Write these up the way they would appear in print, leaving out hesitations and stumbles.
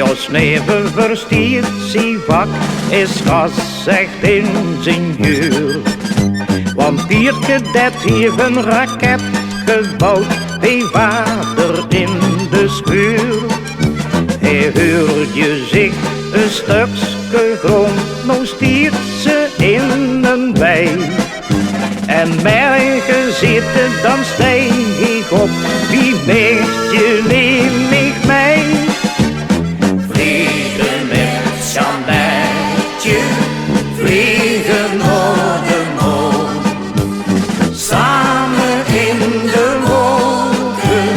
Jos neven verstiert zijn vak, is gas echt ingenieur. Want Pierke dat heeft een raket gebouwd bij vader in de schuur. Hij hoorde zich een stukje grond, nou stiert ze in een wei. En mij gezeten, dan stijg ik op, wie meest je neemt mij? Vliegen met Jeannetje, vliegen naar de maan. Samen in de wolken,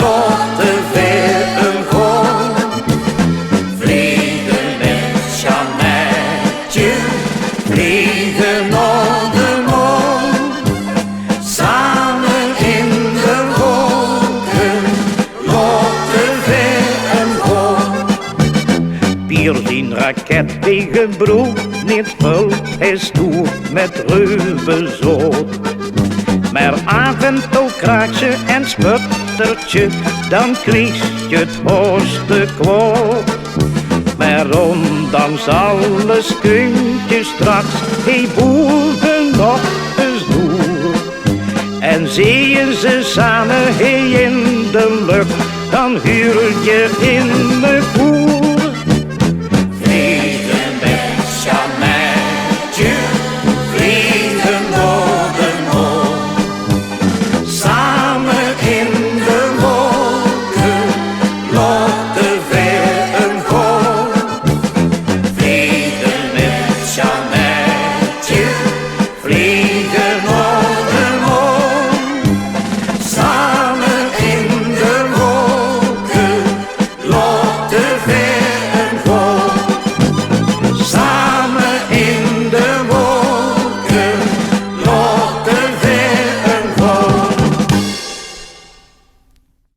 laten verder gaan. Vliegen met Jeannetje, vliegen naar de maan. Samen in de wolken, laten verder gaan. Pier zijn raket tegen broek niet vol, hij stoer met reuvenzoot. Maar af en toe kraakje en sputtertje, dan kliest je het hoogste kwaad. Maar ondanks alles kun je straks, hij boeren nog eens door. En zie je ze samen in de lucht, dan huur je in de koer.